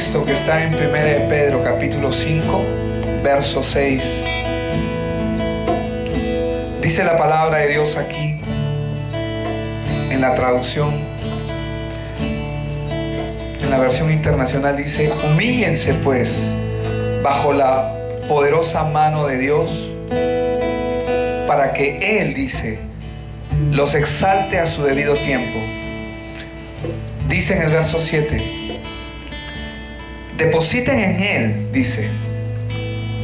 texto que está en 1 de Pedro capítulo 5, verso 6. Dice la palabra de Dios aquí, en la traducción, en la versión internacional dice: humíllense pues bajo la poderosa mano de Dios, para que Él, dice, los exalte a su debido tiempo. Dice en el verso 7, depositen en Él, dice,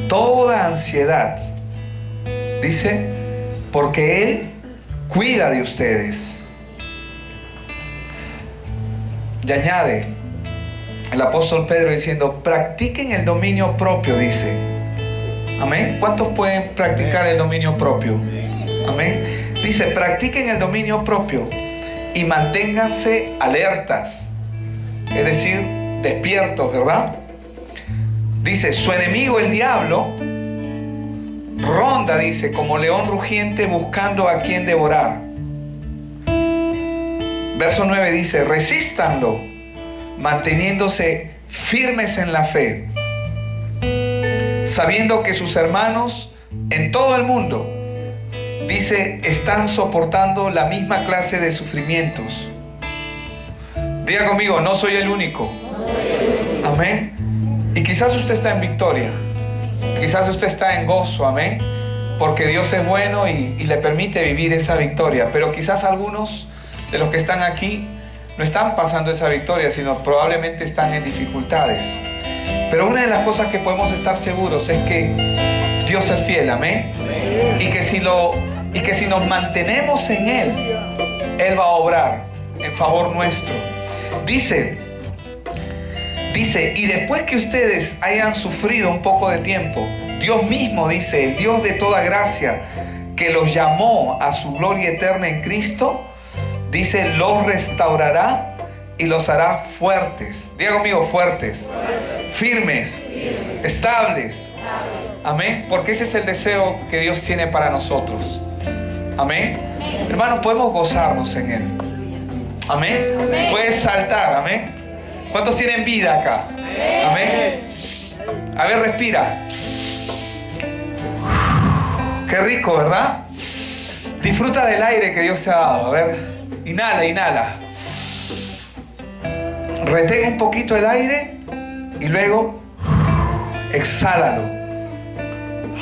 toda ansiedad, dice, porque Él cuida de ustedes. Y añade el apóstol Pedro diciendo: practiquen el dominio propio, dice. Amén. ¿Cuántos pueden practicar el dominio propio? Amén. Dice: practiquen el dominio propio y manténganse alertas, es decir, despiertos, ¿verdad? Dice: su enemigo, el diablo, ronda, dice, como león rugiente buscando a quien devorar. Verso 9 dice: resístanlo, manteniéndose firmes en la fe, sabiendo que sus hermanos en todo el mundo, dice, están soportando la misma clase de sufrimientos. Diga conmigo: no soy el único. Amén. Y quizás usted está en victoria, quizás usted está en gozo, amén, porque Dios es bueno y le permite vivir esa victoria. Pero quizás algunos de los que están aquí no están pasando esa victoria, sino probablemente están en dificultades. Pero una de las cosas que podemos estar seguros es que Dios es fiel, amén. Y que si nos mantenemos en Él, Él va a obrar en favor nuestro. Dice, y después que ustedes hayan sufrido un poco de tiempo, Dios mismo, dice, el Dios de toda gracia, que los llamó a su gloria eterna en Cristo, dice, los restaurará y los hará fuertes. Diga conmigo: fuertes, firmes, estables. Amén. Porque ese es el deseo que Dios tiene para nosotros. Amén. Hermanos, podemos gozarnos en Él. Amén. Puedes saltar. Amén. ¿Cuántos tienen vida acá? Amén. A ver, respira. Qué rico, ¿verdad? Disfruta del aire que Dios te ha dado. A ver, inhala, inhala. Retén un poquito el aire y luego exhálalo.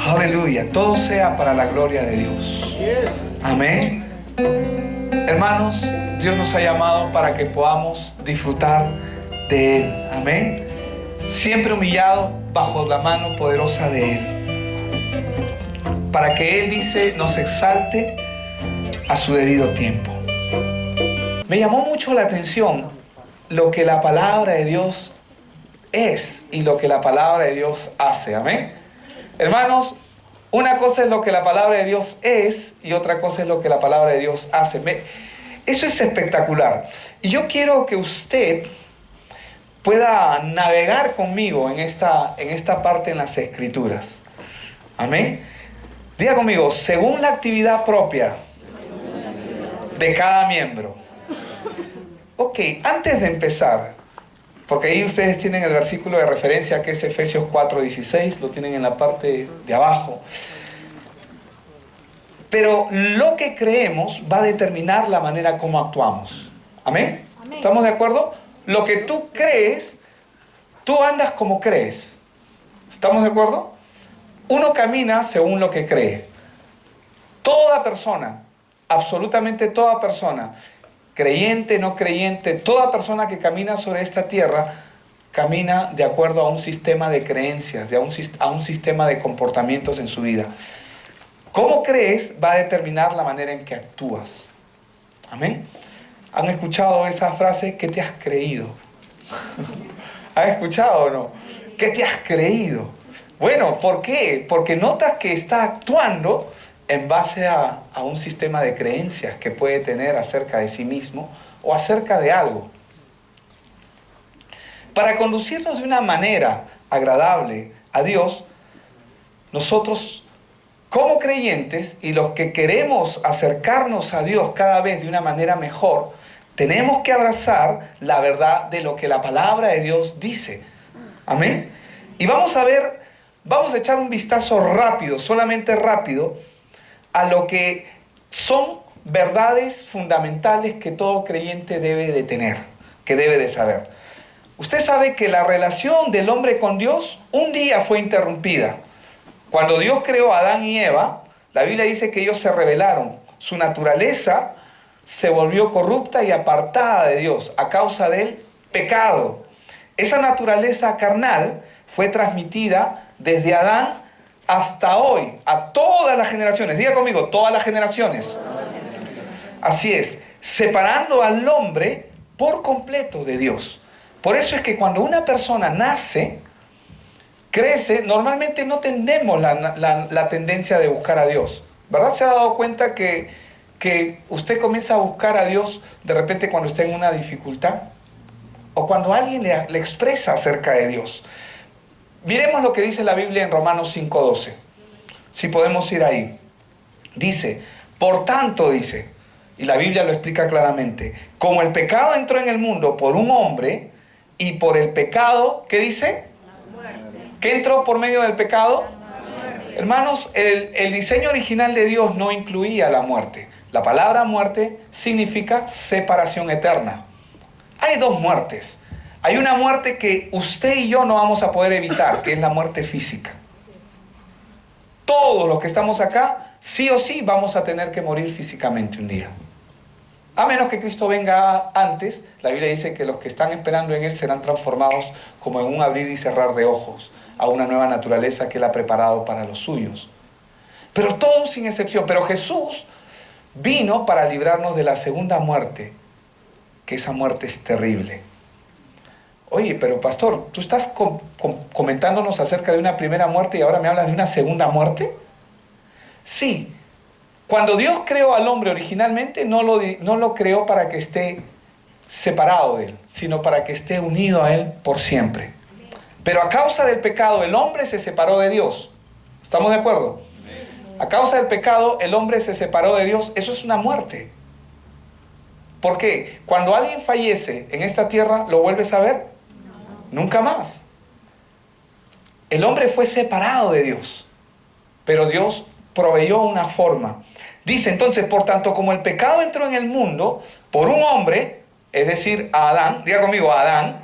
Aleluya. Todo sea para la gloria de Dios. Amén. Hermanos, Dios nos ha llamado para que podamos disfrutar de Él. Amén. Siempre humillado bajo la mano poderosa de Él, para que Él, dice, nos exalte a su debido tiempo. Me llamó mucho la atención lo que la palabra de Dios es y lo que la palabra de Dios hace. Amén. Hermanos, una cosa es lo que la palabra de Dios es y otra cosa es lo que la palabra de Dios hace. Eso es espectacular. Y yo quiero que usted pueda navegar conmigo en esta parte en las Escrituras. Amén. Diga conmigo: según la actividad propia de cada miembro. Ok, antes de empezar, porque ahí ustedes tienen el versículo de referencia que es Efesios 4:16, lo tienen en la parte de abajo. Pero lo que creemos va a determinar la manera como actuamos. ¿Amén? ¿Estamos de acuerdo? Lo que tú crees, tú andas como crees. ¿Estamos de acuerdo? Uno camina según lo que cree. Toda persona, absolutamente toda persona, creyente, no creyente, toda persona que camina sobre esta tierra, camina de acuerdo a un sistema de creencias, a un sistema de comportamientos en su vida. Cómo crees va a determinar la manera en que actúas. Amén. ¿Han escuchado esa frase? ¿Qué te has creído? ¿Han escuchado o no? ¿Qué te has creído? Bueno, ¿por qué? Porque notas que está actuando en base a un sistema de creencias que puede tener acerca de sí mismo o acerca de algo. Para conducirnos de una manera agradable a Dios, nosotros como creyentes y los que queremos acercarnos a Dios cada vez de una manera mejor, tenemos que abrazar la verdad de lo que la palabra de Dios dice Amén. Y vamos a echar un vistazo rápido, solamente rápido, a lo que son verdades fundamentales que todo creyente debe de tener, que debe de saber. Usted sabe que la relación del hombre con Dios un día fue interrumpida. Cuando Dios creó a Adán y Eva, la Biblia dice que ellos se rebelaron. Su naturaleza se volvió corrupta y apartada de Dios a causa del pecado. Esa naturaleza carnal fue transmitida desde Adán hasta hoy, a todas las generaciones. Diga conmigo, todas las generaciones. Así es, separando al hombre por completo de Dios. Por eso es que cuando una persona nace, crece, normalmente no tenemos la tendencia de buscar a Dios. ¿Verdad? ¿Se ha dado cuenta que usted comienza a buscar a Dios de repente cuando está en una dificultad? O cuando alguien le expresa acerca de Dios. Miremos lo que dice la Biblia en Romanos 5:12. Si podemos ir ahí. Dice, por tanto, dice, y la Biblia lo explica claramente, como el pecado entró en el mundo por un hombre, y por el pecado, ¿qué dice? ¿Qué entró por medio del pecado? Hermanos, el diseño original de Dios no incluía la muerte. La palabra muerte significa separación eterna. Hay dos muertes. Hay una muerte que usted y yo no vamos a poder evitar, que es la muerte física. Todos los que estamos acá, sí o sí, vamos a tener que morir físicamente un día. A menos que Cristo venga antes, la Biblia dice que los que están esperando en Él serán transformados como en un abrir y cerrar de ojos a una nueva naturaleza que Él ha preparado para los suyos. Pero todos sin excepción. Pero Jesús vino para librarnos de la segunda muerte, que esa muerte es terrible. Oye, pero pastor, ¿tú estás comentándonos acerca de una primera muerte y ahora me hablas de una segunda muerte? Sí. Cuando Dios creó al hombre originalmente, no lo creó para que esté separado de Él, sino para que esté unido a Él por siempre. Pero a causa del pecado, el hombre se separó de Dios. ¿Estamos de acuerdo? A causa del pecado, el hombre se separó de Dios. Eso es una muerte. ¿Por qué? Cuando alguien fallece en esta tierra, ¿lo vuelves a ver? Nunca más. El hombre fue separado de Dios, pero Dios proveyó una forma. Dice entonces, por tanto, como el pecado entró en el mundo por un hombre, es decir, a Adán, diga conmigo, a Adán,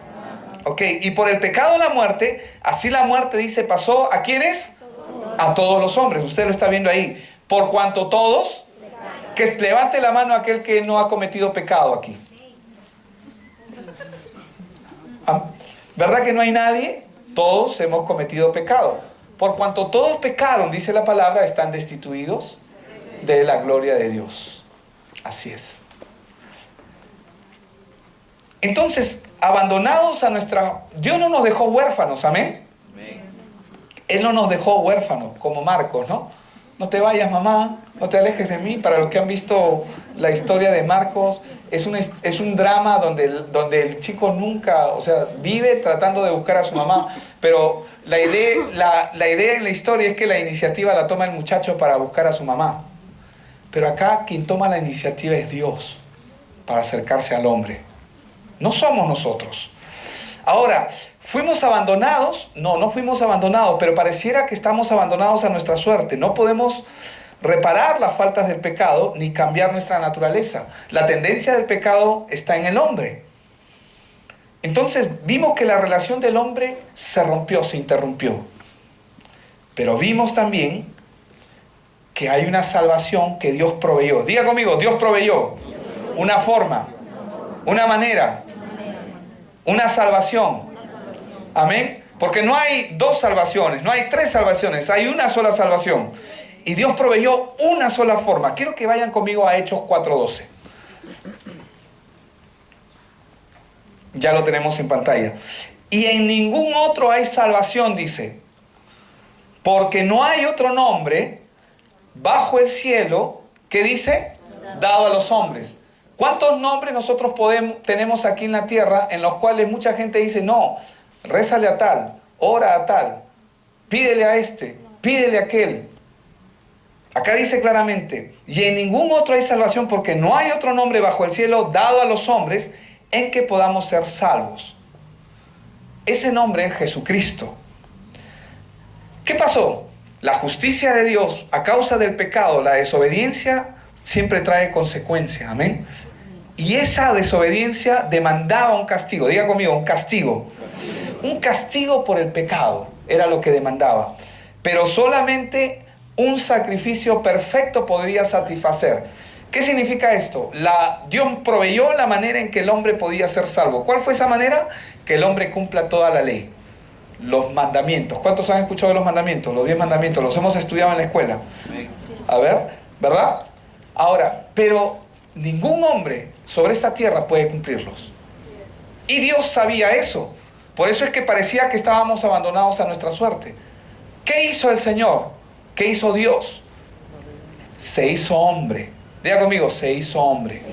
ok, y por el pecado la muerte, así la muerte, dice, pasó ¿a quiénes? A todos los hombres. Usted lo está viendo ahí. Por cuanto todos, que levante la mano aquel que no ha cometido pecado aquí. ¿Verdad que no hay nadie? Todos hemos cometido pecado. Por cuanto todos pecaron, dice la palabra, están destituidos de la gloria de Dios. Así es. Entonces, abandonados a nuestra... Dios no nos dejó huérfanos, ¿amén? Él no nos dejó huérfanos, como Marcos, ¿no? No te vayas, mamá, no te alejes de mí. Para los que han visto la historia de Marcos, es un drama donde el chico nunca, o sea, vive tratando de buscar a su mamá, pero la idea en la historia es que la iniciativa la toma el muchacho para buscar a su mamá. Pero acá quien toma la iniciativa es Dios para acercarse al hombre. No somos nosotros. Ahora, ¿fuimos abandonados? No, no fuimos abandonados, pero pareciera que estamos abandonados a nuestra suerte. No podemos reparar las faltas del pecado ni cambiar nuestra naturaleza. La tendencia del pecado está en el hombre. Entonces vimos que la relación del hombre se rompió, se interrumpió. Pero vimos también que hay una salvación que Dios proveyó. Diga conmigo, Dios proveyó una forma, una manera, una salvación. Amén. Porque no hay dos salvaciones, no hay tres salvaciones, hay una sola salvación. Y Dios proveyó una sola forma. Quiero que vayan conmigo a Hechos 4:12. Ya lo tenemos en pantalla. Y en ningún otro hay salvación, dice. Porque no hay otro nombre bajo el cielo que dice, dado a los hombres. ¿Cuántos nombres nosotros tenemos aquí en la tierra en los cuales mucha gente dice, no, rézale a tal, ora a tal, pídele a este, pídele a aquel? Acá dice claramente, y en ningún otro hay salvación porque no hay otro nombre bajo el cielo dado a los hombres en que podamos ser salvos. Ese nombre es Jesucristo. ¿Qué pasó? La justicia de Dios a causa del pecado, la desobediencia, siempre trae consecuencias. Amén. Y esa desobediencia demandaba un castigo. Diga conmigo, un castigo. Un castigo por el pecado era lo que demandaba. Pero solamente un sacrificio perfecto podría satisfacer. ¿Qué significa esto? Dios proveyó la manera en que el hombre podía ser salvo. ¿Cuál fue esa manera? Que el hombre cumpla toda la ley. Los mandamientos. ¿Cuántos han escuchado de los mandamientos? Los 10 mandamientos. Los hemos estudiado en la escuela. A ver, ¿verdad? Ahora, pero ningún hombre sobre esta tierra puede cumplirlos. Y Dios sabía eso. Por eso es que parecía que estábamos abandonados a nuestra suerte. ¿Qué hizo el Señor? ¿Qué hizo Dios? Se hizo hombre. Diga conmigo, se hizo hombre.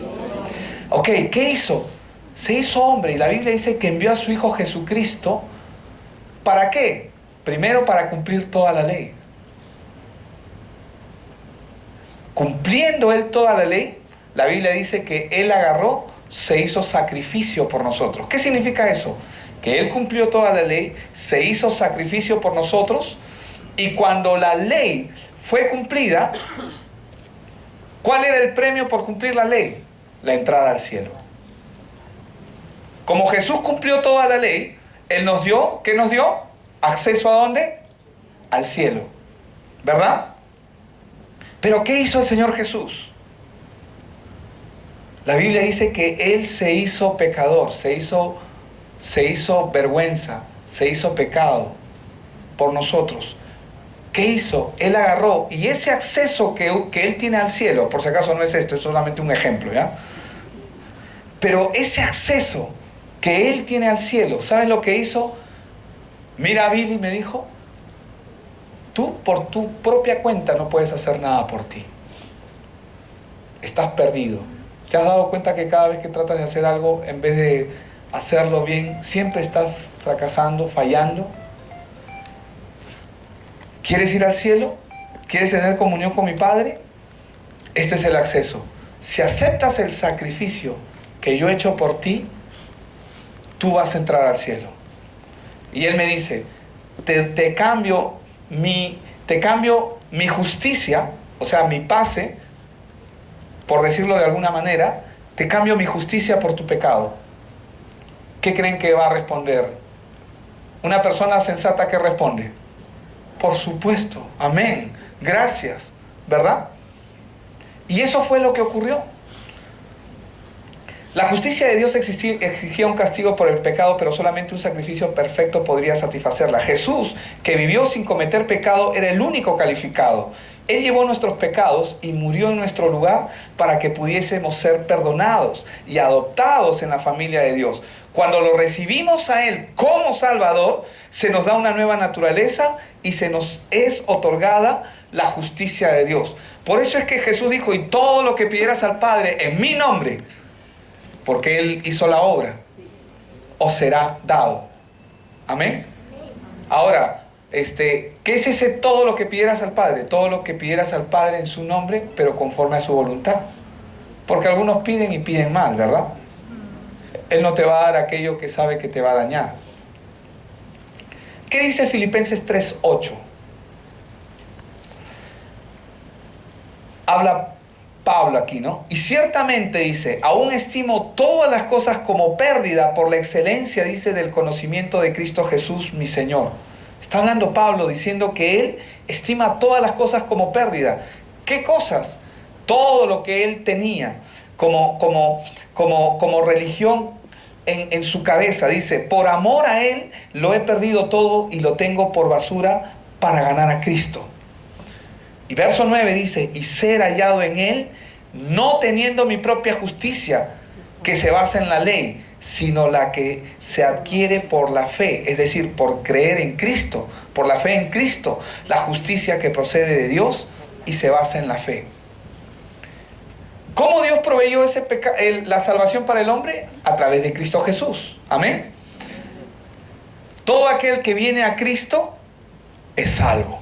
Ok, ¿qué hizo? Se hizo hombre. Y la Biblia dice que envió a su Hijo Jesucristo. ¿Para qué? Primero, para cumplir toda la ley. Cumpliendo Él toda la ley, la Biblia dice que Él agarró, se hizo sacrificio por nosotros. ¿Qué significa eso? Que Él cumplió toda la ley, se hizo sacrificio por nosotros, y cuando la ley fue cumplida, ¿cuál era el premio por cumplir la ley? La entrada al cielo. Como Jesús cumplió toda la ley, Él nos dio, ¿qué nos dio? ¿Acceso a dónde? Al cielo. ¿Verdad? Pero ¿qué hizo el Señor Jesús? La Biblia dice que Él se hizo pecador, se hizo vergüenza, se hizo pecado por nosotros. ¿Qué hizo? Él agarró, y ese acceso que Él tiene al cielo, por si acaso no es esto, es solamente un ejemplo, ¿ya? Pero ese acceso que Él tiene al cielo, ¿sabes lo que hizo? Mira a Billy, me dijo, tú por tu propia cuenta no puedes hacer nada por ti. Estás perdido. ¿Te has dado cuenta que cada vez que tratas de hacer algo, en vez de hacerlo bien, siempre estás fracasando, fallando? ¿Quieres ir al cielo? ¿Quieres tener comunión con mi Padre? Este es el acceso. Si aceptas el sacrificio que yo he hecho por ti, tú vas a entrar al cielo. Y Él me dice, te cambio mi justicia, o sea, mi pase, por decirlo de alguna manera, te cambio mi justicia por tu pecado. ¿Qué creen que va a responder? Una persona sensata que responde, por supuesto, amén, gracias, ¿verdad? Y eso fue lo que ocurrió. La justicia de Dios exigía un castigo por el pecado, pero solamente un sacrificio perfecto podría satisfacerla. Jesús, que vivió sin cometer pecado, era el único calificado. Él llevó nuestros pecados y murió en nuestro lugar para que pudiésemos ser perdonados y adoptados en la familia de Dios. Cuando lo recibimos a Él como Salvador, se nos da una nueva naturaleza y se nos es otorgada la justicia de Dios. Por eso es que Jesús dijo, y todo lo que pidieras al Padre en mi nombre, porque Él hizo la obra, os será dado. Amén. Ahora, ¿qué es ese todo lo que pidieras al Padre? Todo lo que pidieras al Padre en su nombre, pero conforme a su voluntad. Porque algunos piden y piden mal, ¿verdad? Él no te va a dar aquello que sabe que te va a dañar. ¿Qué dice Filipenses 3:8? Habla Pablo aquí, ¿no? Y ciertamente dice, aún estimo todas las cosas como pérdida por la excelencia, dice, del conocimiento de Cristo Jesús, mi Señor. Está hablando Pablo diciendo que él estima todas las cosas como pérdida. ¿Qué cosas? Todo lo que él tenía como religión en su cabeza. Dice, por amor a él lo he perdido todo y lo tengo por basura para ganar a Cristo. Y verso 9 dice, y ser hallado en Él, no teniendo mi propia justicia, que se basa en la ley, sino la que se adquiere por la fe, es decir, por creer en Cristo, por la fe en Cristo, la justicia que procede de Dios y se basa en la fe. ¿Cómo Dios proveyó la salvación para el hombre? A través de Cristo Jesús. Amén. Todo aquel que viene a Cristo es salvo,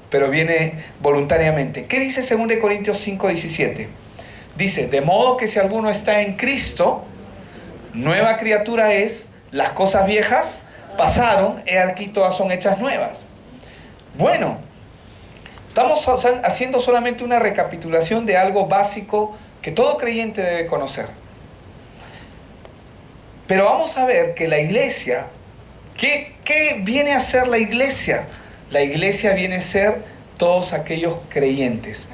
pero viene voluntariamente. ¿Qué dice 2 Corintios 5:17? Dice, de modo que si alguno está en Cristo, nueva criatura es, Las cosas viejas pasaron, he aquí todas son hechas nuevas. Bueno, estamos haciendo solamente una recapitulación de algo básico que todo creyente debe conocer. Pero vamos a ver que la iglesia, ¿qué viene a ser la iglesia? La iglesia viene a ser todos aquellos creyentes.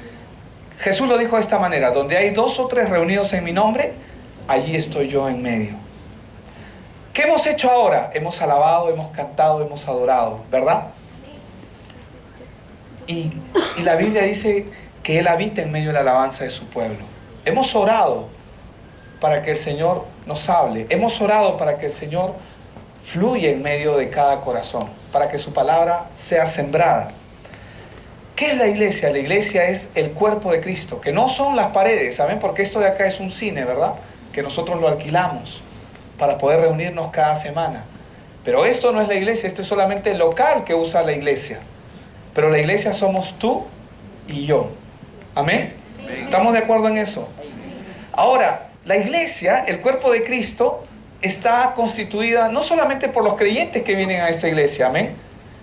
Jesús lo dijo de esta manera: donde hay 2 o 3 reunidos en mi nombre, allí estoy yo en medio. ¿Qué hemos hecho ahora? Hemos alabado, hemos cantado, hemos adorado, ¿verdad? Y la Biblia dice que Él habita en medio de la alabanza de su pueblo. Hemos orado para que el Señor nos hable. Hemos orado para que el Señor fluya en medio de cada corazón, para que su palabra sea sembrada. ¿Qué es la iglesia? La iglesia es el cuerpo de Cristo, que no son las paredes, ¿saben? Porque esto de acá es un cine, ¿verdad? Que nosotros lo alquilamos para poder reunirnos cada semana. Pero esto no es la iglesia, esto es solamente el local que usa la iglesia. Pero la iglesia somos tú y yo. ¿Amén? ¿Estamos de acuerdo en eso? Ahora, la iglesia, el cuerpo de Cristo, está constituida no solamente por los creyentes que vienen a esta iglesia, amén,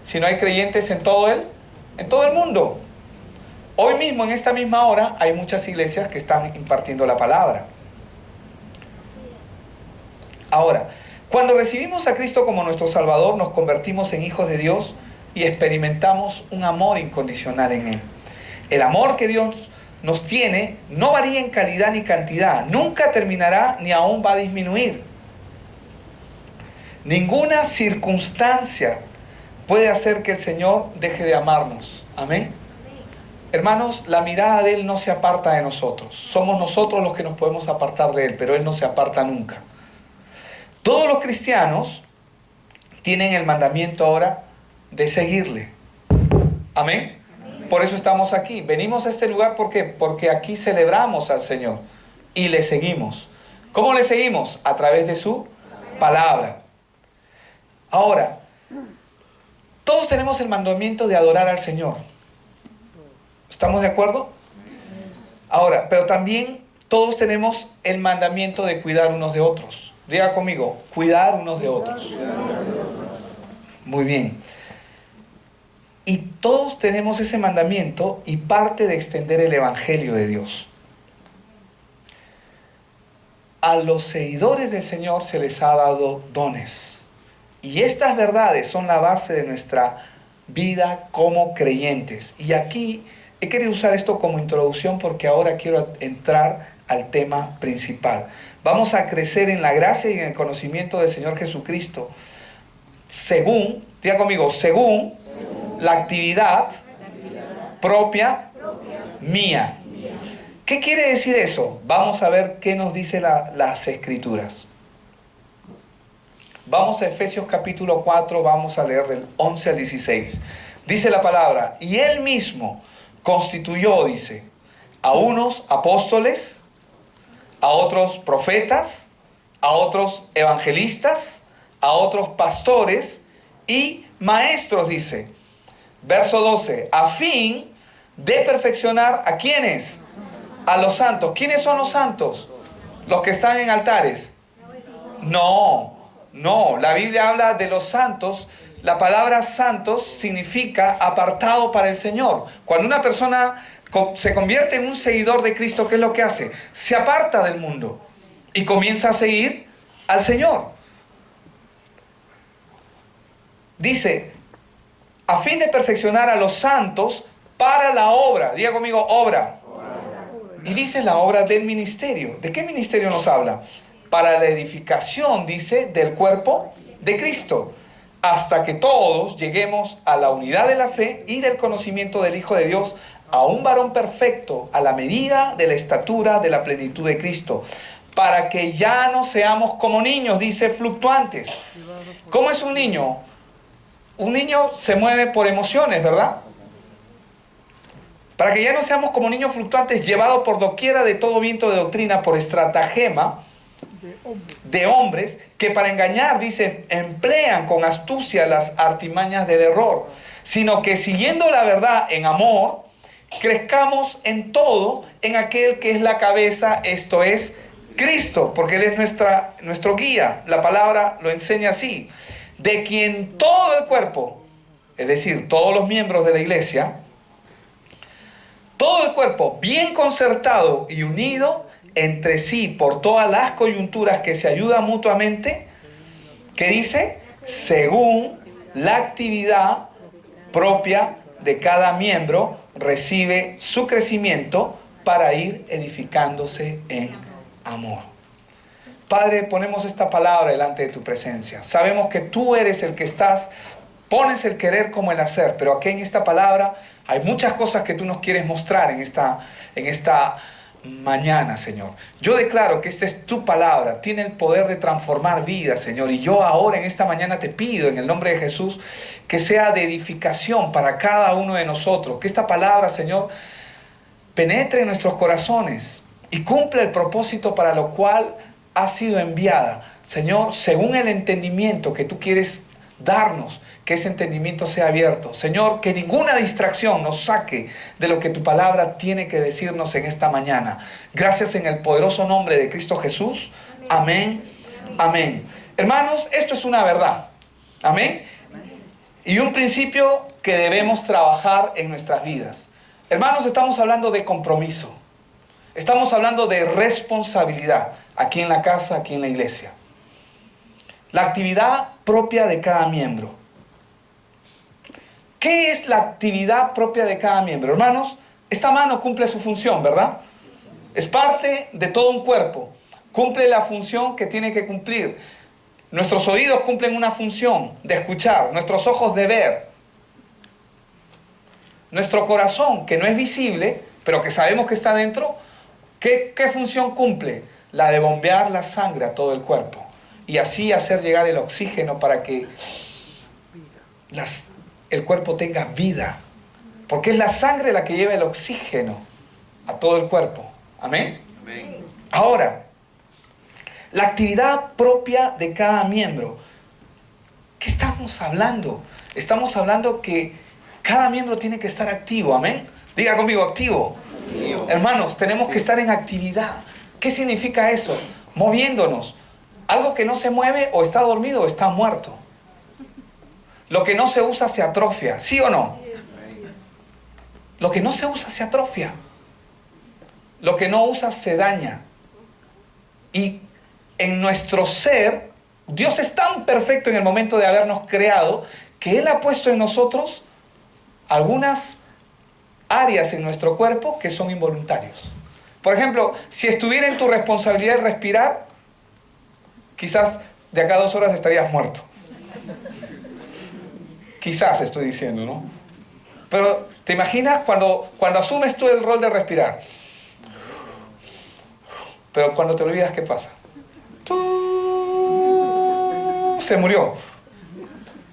sino hay creyentes en todo el mundo. Hoy mismo, en esta misma hora, hay muchas iglesias que están impartiendo la palabra. Ahora, cuando recibimos a Cristo como nuestro Salvador, nos convertimos en hijos de Dios y experimentamos un amor incondicional en Él. El amor que Dios nos tiene no varía en calidad ni cantidad, nunca terminará ni aún va a disminuir. Ninguna circunstancia puede hacer que el Señor deje de amarnos. Amén. Hermanos, la mirada de Él no se aparta de nosotros. Somos nosotros los que nos podemos apartar de Él, pero Él no se aparta nunca. Todos los cristianos tienen el mandamiento ahora de seguirle. Amén. Por eso estamos aquí. Venimos a este lugar porque aquí celebramos al Señor y le seguimos. ¿Cómo le seguimos? A través de su palabra. Ahora, todos tenemos el mandamiento de adorar al Señor. ¿Estamos de acuerdo? Ahora, pero también todos tenemos el mandamiento de cuidar unos de otros. Diga conmigo, cuidar unos de otros. Muy bien. Y todos tenemos ese mandamiento y parte de extender el Evangelio de Dios. A los seguidores del Señor se les ha dado dones. Y estas verdades son la base de nuestra vida como creyentes. Y aquí he querido usar esto como introducción porque ahora quiero entrar al tema principal. Vamos a crecer en la gracia y en el conocimiento del Señor Jesucristo según, diga conmigo, según la actividad propia mía. ¿Qué quiere decir eso? Vamos a ver qué nos dice las Escrituras. Vamos a Efesios capítulo 4, vamos a leer del 11 al 16. Dice la palabra, y Él mismo constituyó, dice, a unos apóstoles, a otros profetas, a otros evangelistas, a otros pastores y maestros, dice. Verso 12, a fin de perfeccionar ¿a quiénes? A los santos. ¿Quiénes son los santos? ¿Los que están en altares? No, la Biblia habla de los santos. La palabra santos significa apartado para el Señor. Cuando una persona se convierte en un seguidor de Cristo, ¿qué es lo que hace? Se aparta del mundo y comienza a seguir al Señor. Dice, a fin de perfeccionar a los santos para la obra. Diga conmigo, obra. Y dice la obra del ministerio. ¿De qué ministerio nos habla? Para la edificación, dice, del cuerpo de Cristo, hasta que todos lleguemos a la unidad de la fe y del conocimiento del Hijo de Dios, a un varón perfecto, a la medida de la estatura de la plenitud de Cristo, para que ya no seamos como niños, dice, fluctuantes. ¿Cómo es un niño? Un niño se mueve por emociones, ¿verdad? Para que ya no seamos como niños fluctuantes, llevados por doquiera de todo viento de doctrina, por estratagema de hombres que para engañar, dice, emplean con astucia las artimañas del error, sino que siguiendo la verdad en amor, crezcamos en todo en aquel que es la cabeza, esto es Cristo, porque Él es nuestro guía. La palabra lo enseña así. De quien todo el cuerpo, es decir, todos los miembros de la iglesia, todo el cuerpo bien concertado y unido entre sí por todas las coyunturas que se ayudan mutuamente, ¿qué dice? Según la actividad propia de cada miembro, recibe su crecimiento para ir edificándose en amor. Padre, ponemos esta palabra delante de tu presencia. Sabemos que tú eres el que pones el querer como el hacer, pero aquí en esta palabra hay muchas cosas que tú nos quieres mostrar en esta mañana, Señor. Yo declaro que esta es tu palabra, tiene el poder de transformar vidas, Señor. Y yo ahora en esta mañana te pido, en el nombre de Jesús, que sea de edificación para cada uno de nosotros. Que esta palabra, Señor, penetre en nuestros corazones y cumpla el propósito para lo cual ha sido enviada. Señor, según el entendimiento que tú quieres darnos, que ese entendimiento sea abierto. Señor, que ninguna distracción nos saque de lo que tu palabra tiene que decirnos en esta mañana. Gracias en el poderoso nombre de Cristo Jesús. Amén. Amén. Hermanos, esto es una verdad. Amén. Y un principio que debemos trabajar en nuestras vidas. Hermanos, estamos hablando de compromiso. Estamos hablando de responsabilidad. Aquí en la casa, aquí en la iglesia. La actividad propia de cada miembro. ¿Qué es la actividad propia de cada miembro? Hermanos, esta mano cumple su función, ¿verdad? Es parte de todo un cuerpo. Cumple la función que tiene que cumplir. Nuestros oídos cumplen una función de escuchar. Nuestros ojos de ver. Nuestro corazón, que no es visible, pero que sabemos que está dentro, ¿qué función cumple? La de bombear la sangre a todo el cuerpo. Y así hacer llegar el oxígeno para que el cuerpo tenga vida. Porque es la sangre la que lleva el oxígeno a todo el cuerpo. ¿Amén? Amén. Ahora, la actividad propia de cada miembro. ¿Qué estamos hablando? Estamos hablando que cada miembro tiene que estar activo. ¿Amén? Diga conmigo, activo. Hermanos, tenemos que estar en actividad. ¿Qué significa eso? Moviéndonos. Algo que no se mueve o está dormido o está muerto. Lo que no se usa se atrofia, ¿sí o no? Lo que no se usa se atrofia. Lo que no usa se daña. Y en nuestro ser, Dios es tan perfecto en el momento de habernos creado que Él ha puesto en nosotros algunas áreas en nuestro cuerpo que son involuntarios. Por ejemplo, si estuviera en tu responsabilidad el respirar, quizás de acá a 2 horas estarías muerto. Quizás estoy diciendo, ¿no? Pero ¿te imaginas cuando asumes tú el rol de respirar? Pero cuando te olvidas, ¿qué pasa? Se murió.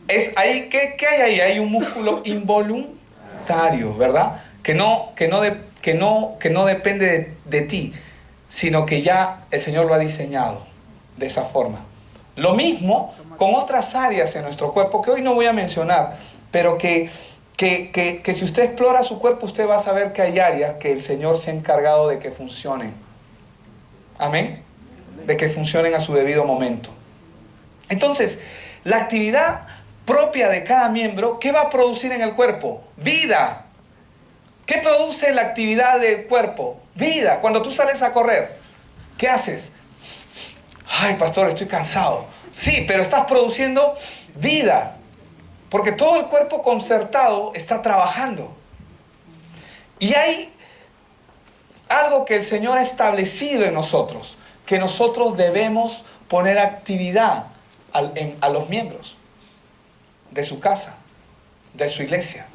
¿Qué hay ahí? Hay un músculo involuntario, ¿verdad? Que no depende de ti, sino que ya el Señor lo ha diseñado de esa forma. Lo mismo con otras áreas en nuestro cuerpo que hoy no voy a mencionar, pero que si usted explora su cuerpo, usted va a saber que hay áreas que el Señor se ha encargado de que funcionen. Amén. De que funcionen a su debido momento. Entonces, la actividad propia de cada miembro, ¿qué va a producir en el cuerpo? Vida. ¿Qué produce la actividad del cuerpo? Vida. Cuando tú sales a correr, ¿qué haces? Ay, pastor, estoy cansado. Sí, pero estás produciendo vida. Porque todo el cuerpo concertado está trabajando. Y hay algo que el Señor ha establecido en nosotros, que nosotros debemos poner actividad a los miembros de su casa, de su iglesia.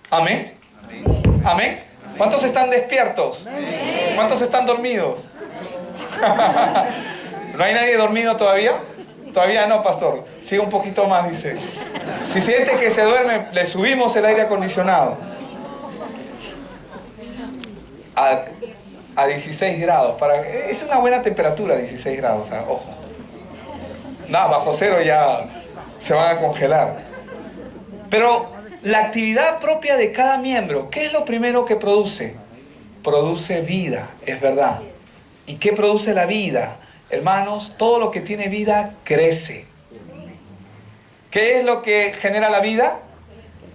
Amén. Amén. ¿Amén? ¿Cuántos están despiertos? Amén. ¿Cuántos están dormidos? ¿No hay nadie dormido todavía? Todavía no, pastor. Sigue un poquito más, dice. Si siente que se duerme, le subimos el aire acondicionado a 16 grados. Es una buena temperatura, 16 grados, ojo. No, bajo cero ya se van a congelar. Pero la actividad propia de cada miembro, ¿qué es lo primero que produce? Produce vida, es verdad. ¿Y qué produce la vida? Hermanos, todo lo que tiene vida crece. ¿Qué es lo que genera la vida?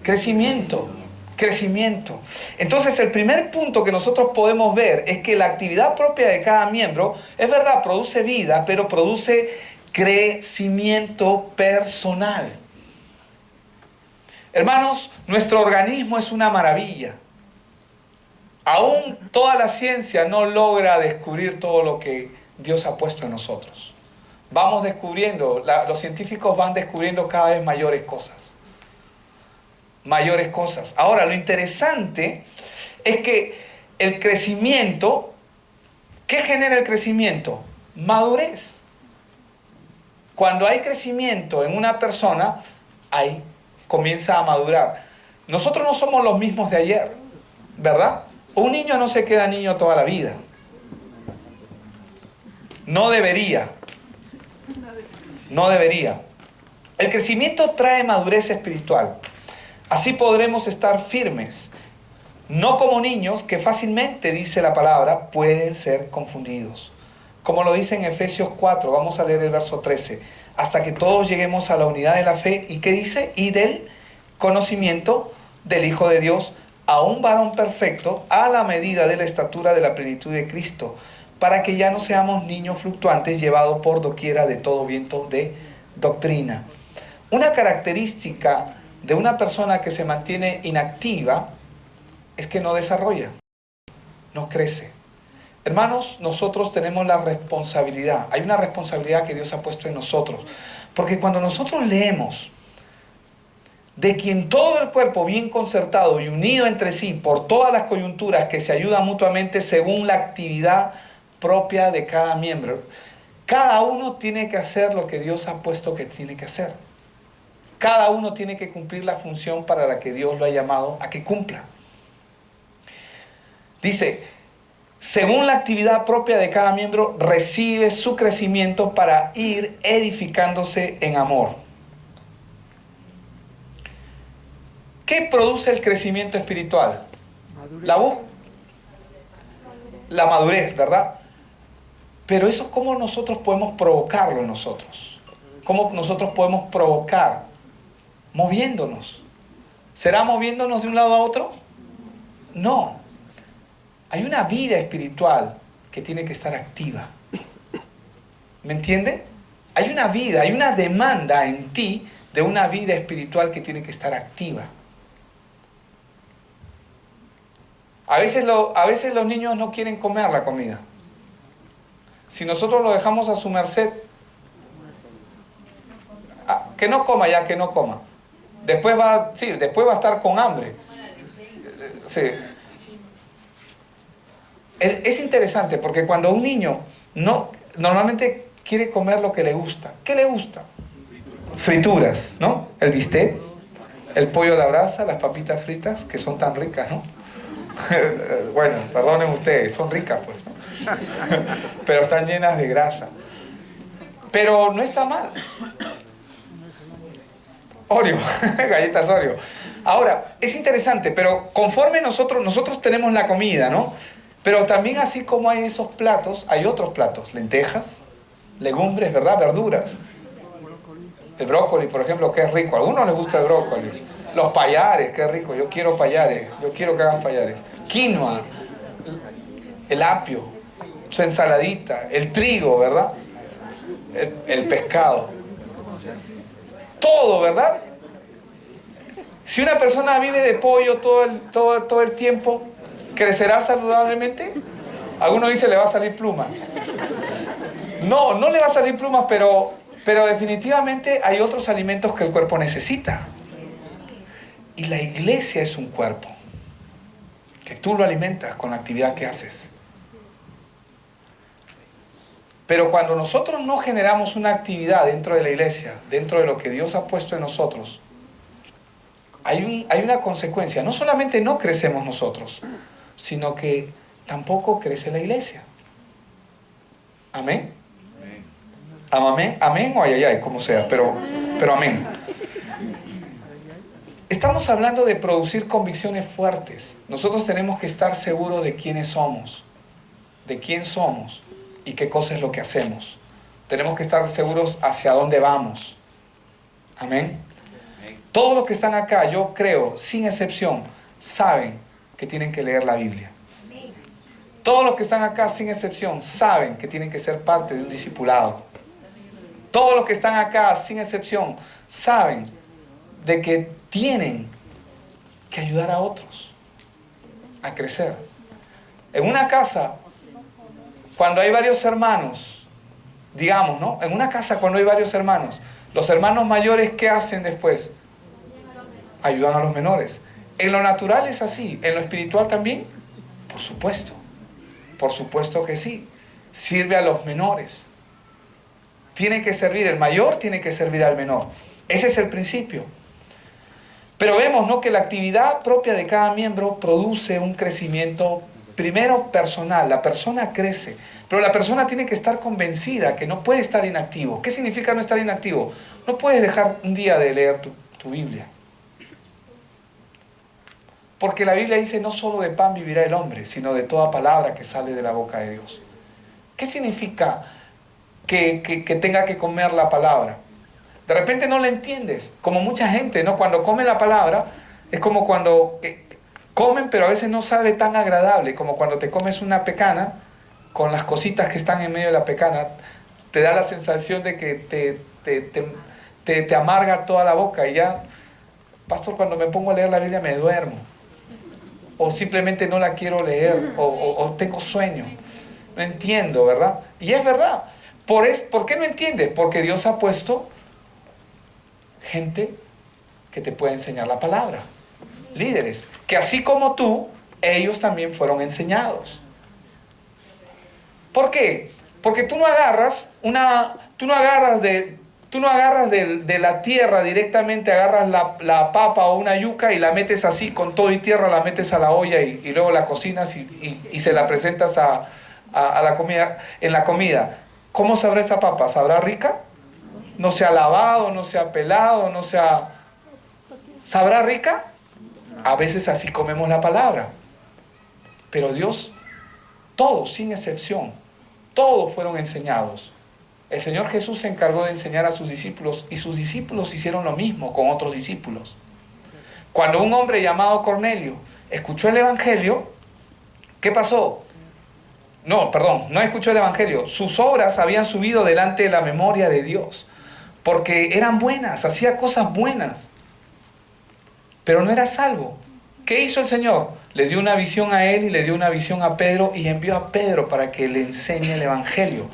Crecimiento. Crecimiento. Entonces, el primer punto que nosotros podemos ver es que la actividad propia de cada miembro, es verdad, produce vida, pero produce crecimiento personal. Hermanos, nuestro organismo es una maravilla. Aún toda la ciencia no logra descubrir todo lo que Dios ha puesto en nosotros. Vamos descubriendo, los científicos van descubriendo cada vez mayores cosas. Mayores cosas. Ahora, lo interesante es que el crecimiento, ¿qué genera el crecimiento? Madurez. Cuando hay crecimiento en una persona, ahí comienza a madurar. Nosotros no somos los mismos de ayer, ¿verdad? Un niño no se queda niño toda la vida. No debería. No debería. El crecimiento trae madurez espiritual. Así podremos estar firmes. No como niños que fácilmente, dice la palabra, pueden ser confundidos. Como lo dice en Efesios 4, vamos a leer el verso 13. Hasta que todos lleguemos a la unidad de la fe. ¿Y qué dice? Y del conocimiento del Hijo de Dios, a un varón perfecto, a la medida de la estatura de la plenitud de Cristo, para que ya no seamos niños fluctuantes llevados por doquiera de todo viento de doctrina. Una característica de una persona que se mantiene inactiva es que no desarrolla, no crece. Hermanos, nosotros tenemos la responsabilidad, hay una responsabilidad que Dios ha puesto en nosotros, porque cuando nosotros leemos de quien todo el cuerpo bien concertado y unido entre sí por todas las coyunturas que se ayudan mutuamente según la actividad propia de cada miembro, cada uno tiene que hacer lo que Dios ha puesto que tiene que hacer. Cada uno tiene que cumplir la función para la que Dios lo ha llamado a que cumpla. Dice, según la actividad propia de cada miembro, recibe su crecimiento para ir edificándose en amor. ¿Qué produce el crecimiento espiritual? La madurez, ¿verdad? Pero eso, ¿cómo nosotros podemos provocarlo en nosotros? ¿Cómo nosotros podemos provocar? Moviéndonos. ¿Será moviéndonos de un lado a otro? No. Hay una vida espiritual que tiene que estar activa. ¿Me entiende? Hay una vida, hay una demanda en ti de una vida espiritual que tiene que estar activa. A veces los niños no quieren comer la comida. Si nosotros lo dejamos a su merced, que no coma ya, que no coma. Después va a estar con hambre. Sí. Es interesante porque cuando un niño normalmente quiere comer lo que le gusta. ¿Qué le gusta? Frituras, ¿no? El bistec, el pollo a la brasa, las papitas fritas, que son tan ricas, ¿no? Bueno, perdonen ustedes, son ricas, pues, ¿no? Pero están llenas de grasa. Pero no está mal. Oreo, galletas Oreo. Ahora, es interesante, pero conforme nosotros tenemos la comida, ¿no? Pero también así como hay esos platos, hay otros platos. Lentejas, legumbres, ¿verdad? Verduras. El brócoli, por ejemplo, que es rico. A algunos les gusta el brócoli. Los payares, qué rico. Yo quiero payares. Yo quiero que hagan payares. Quinoa, el apio, su ensaladita, el trigo, ¿verdad? El pescado. Todo, ¿verdad? Si una persona vive de pollo todo el tiempo, ¿crecerá saludablemente? Algunos dicen le va a salir plumas. No le va a salir plumas, pero definitivamente hay otros alimentos que el cuerpo necesita. Y la iglesia es un cuerpo, que tú lo alimentas con la actividad que haces. Pero cuando nosotros no generamos una actividad dentro de la iglesia, dentro de lo que Dios ha puesto en nosotros, hay una consecuencia. No solamente no crecemos nosotros, sino que tampoco crece la iglesia. ¿Amén? ¿Amén? ¿Amén o ay, como sea, pero amén. Estamos hablando de producir convicciones fuertes. Nosotros tenemos que estar seguros de quiénes somos, de quién somos. y qué cosa es lo que hacemos. Tenemos que estar seguros hacia dónde vamos. Amén. Todos los que están acá, yo creo, sin excepción, saben que tienen que leer la Biblia. Todos los que están acá, sin excepción, saben que tienen que ser parte de un discipulado. Todos los que están acá, sin excepción, saben de que tienen que ayudar a otros a crecer. En una casa, cuando hay varios hermanos, digamos, ¿no? En una casa cuando hay varios hermanos, los hermanos mayores, ¿qué hacen después? Ayudan a los menores. En lo natural es así. ¿En lo espiritual también? Por supuesto. Por supuesto que sí. Sirve a los menores. Tiene que servir, el mayor tiene que servir al menor. Ese es el principio. Pero vemos, ¿no?, que la actividad propia de cada miembro produce un crecimiento, primero personal. La persona crece, pero la persona tiene que estar convencida que no puede estar inactivo. ¿Qué significa no estar inactivo? No puedes dejar un día de leer tu Biblia. Porque la Biblia dice, no solo de pan vivirá el hombre, sino de toda palabra que sale de la boca de Dios. ¿Qué significa que tenga que comer la palabra? De repente no la entiendes, como mucha gente, ¿no? Cuando come la palabra, es como cuando comen, pero a veces no sabe tan agradable, como cuando te comes una pecana, con las cositas que están en medio de la pecana, te da la sensación de que te amarga toda la boca, y ya, pastor, cuando me pongo a leer la Biblia me duermo, o simplemente no la quiero leer, o tengo sueño, no entiendo, ¿verdad? Y es verdad. ¿Por qué no entiendes? Porque Dios ha puesto gente que te puede enseñar la palabra, líderes, que así como tú, ellos también fueron enseñados. ¿Por qué? Porque tú no agarras de la tierra directamente, agarras la papa o una yuca y la metes así con todo y tierra, la metes a la olla y luego la cocinas y se la presentas a la comida, en la comida. ¿Cómo sabrá esa papa? ¿Sabrá rica? No se ha lavado, no se ha pelado, ¿sabrá rica? A veces así comemos la palabra. Pero Dios, todos, sin excepción, todos fueron enseñados. El Señor Jesús se encargó de enseñar a sus discípulos y sus discípulos hicieron lo mismo con otros discípulos. Cuando un hombre llamado Cornelio escuchó el Evangelio, ¿qué pasó? No escuchó el Evangelio. Sus obras habían subido delante de la memoria de Dios, porque eran buenas, hacía cosas buenas, pero no era salvo. ¿Qué hizo el Señor? Le dio una visión a él y le dio una visión a Pedro y envió a Pedro para que le enseñe el Evangelio.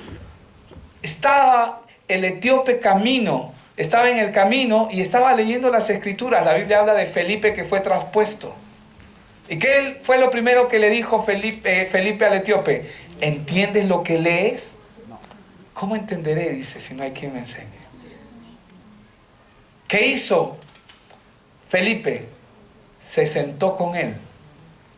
Estaba el etíope estaba en el camino y estaba leyendo las Escrituras. La Biblia habla de Felipe que fue traspuesto. ¿Y qué fue lo primero que le dijo Felipe al etíope? ¿Entiendes lo que lees? ¿Cómo entenderé? Dice, si no hay quien me enseñe. ¿Qué hizo Felipe? Se sentó con él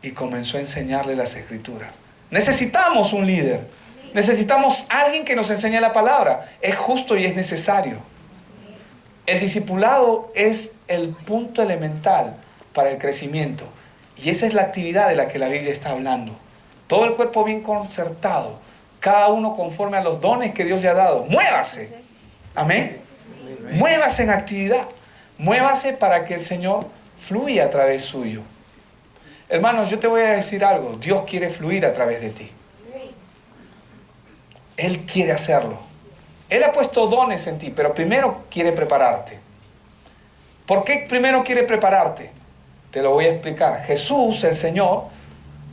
y comenzó a enseñarle las Escrituras. Necesitamos un líder. Necesitamos alguien que nos enseñe la palabra. Es justo y es necesario. El discipulado es el punto elemental para el crecimiento. Y esa es la actividad de la que la Biblia está hablando. Todo el cuerpo bien concertado, cada uno conforme a los dones que Dios le ha dado. ¡Muévase! Amén. Muévase en actividad. Muévase para que el Señor fluya a través suyo. Hermanos, yo te voy a decir algo. Dios quiere fluir a través de ti. Él quiere hacerlo. Él ha puesto dones en ti, pero primero quiere prepararte. ¿Por qué primero quiere prepararte? Te lo voy a explicar. Jesús, el Señor,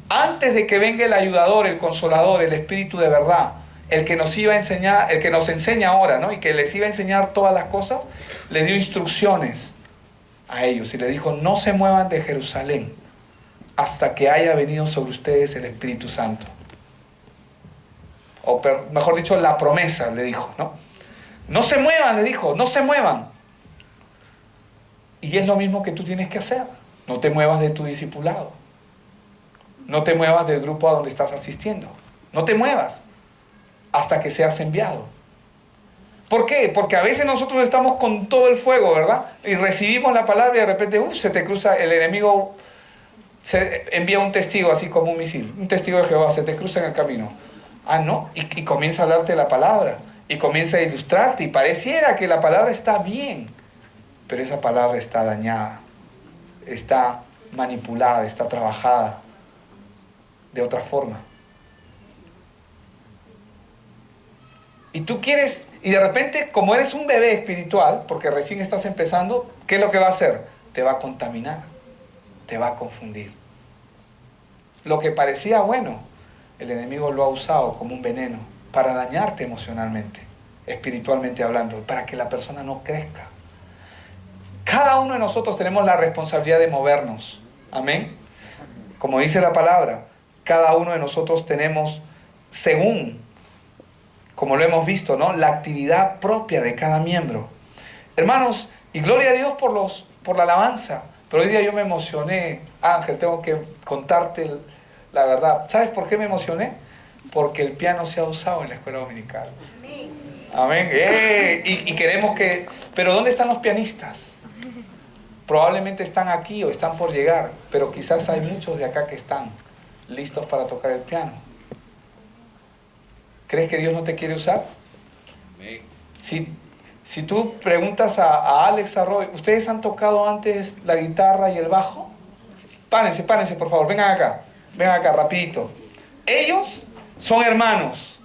antes de que venga el ayudador, el consolador, el Espíritu de verdad, el que nos iba a enseñar, el que nos enseña ahora, ¿no? Y que les iba a enseñar todas las cosas, le dio instrucciones a ellos y le dijo, no se muevan de Jerusalén hasta que haya venido sobre ustedes el Espíritu Santo. O mejor dicho, la promesa, le dijo, ¿no? No se muevan, le dijo, no se muevan. Y es lo mismo que tú tienes que hacer. No te muevas de tu discipulado. No te muevas del grupo a donde estás asistiendo. No te muevas hasta que seas enviado. ¿Por qué? Porque a veces nosotros estamos con todo el fuego, ¿verdad? Y recibimos la palabra y de repente, se te cruza, el enemigo se envía un testigo así como un misil. Un testigo de Jehová, se te cruza en el camino. Ah, no, y comienza a hablarte la palabra, y comienza a ilustrarte, y pareciera que la palabra está bien, pero esa palabra está dañada, está manipulada, está trabajada de otra forma. Y tú quieres, y de repente, como eres un bebé espiritual, porque recién estás empezando, ¿qué es lo que va a hacer? Te va a contaminar, te va a confundir. Lo que parecía bueno, el enemigo lo ha usado como un veneno para dañarte emocionalmente, espiritualmente hablando, para que la persona no crezca. Cada uno de nosotros tenemos la responsabilidad de movernos. Amén. Como dice la palabra, cada uno de nosotros tenemos, según, como lo hemos visto, ¿no?, la actividad propia de cada miembro. Hermanos, y gloria a Dios por la alabanza. Pero hoy día yo me emocioné. Ángel, tengo que contarte la verdad. ¿Sabes por qué me emocioné? Porque el piano se ha usado en la escuela dominical. Amén. Y queremos que... Pero ¿dónde están los pianistas? Probablemente están aquí o están por llegar, pero quizás hay muchos de acá que están listos para tocar el piano. ¿Crees que Dios no te quiere usar? Si tú preguntas a Alex Arroyo, ¿ustedes han tocado antes la guitarra y el bajo? Párense, por favor, vengan acá, rapidito. Ellos son hermanos,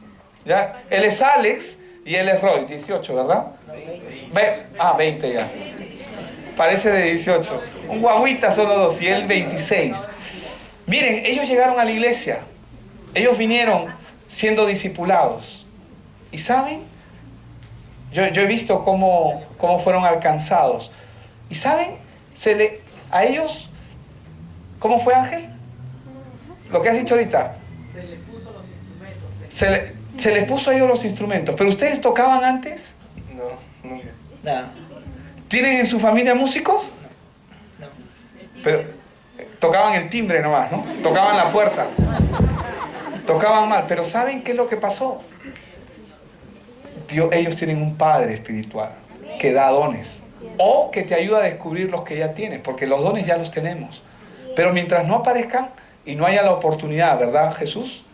¿ya? Él es Alex y él es Roy, 18, ¿verdad? 20 ya. Parece de 18. Un guaguita son los dos y él 26. Miren, ellos llegaron a la iglesia. Ellos vinieron siendo discipulados. ¿Y saben? Yo he visto cómo fueron alcanzados. ¿Y saben? A ellos, ¿cómo fue, Ángel? Lo que has dicho ahorita. Se les puso los instrumentos. Se les puso a ellos los instrumentos. ¿Pero ustedes tocaban antes? No, nunca. No. ¿Tienen en su familia músicos? No. Pero tocaban el timbre nomás, ¿no? Tocaban la puerta. Tocaban mal. Pero ¿saben qué es lo que pasó? Ellos tienen un padre espiritual que da dones. O que te ayuda a descubrir los que ya tienes. Porque los dones ya los tenemos. Pero mientras no aparezcan y no haya la oportunidad, ¿verdad, Jesús?,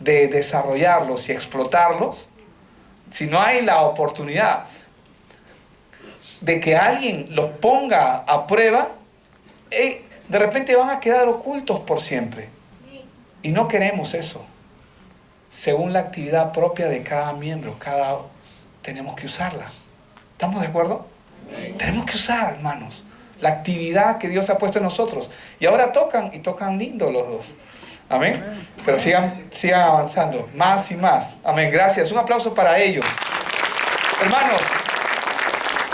de desarrollarlos y explotarlos, si no hay la oportunidad de que alguien los ponga a prueba, de repente van a quedar ocultos por siempre. Y no queremos eso. Según la actividad propia de cada miembro, tenemos que usarla. ¿Estamos de acuerdo? Tenemos que usar, hermanos, la actividad que Dios ha puesto en nosotros. Y ahora tocan, y tocan lindo los dos. Amén. Pero sigan avanzando, más y más. Amén, gracias. Un aplauso para ellos. Hermanos,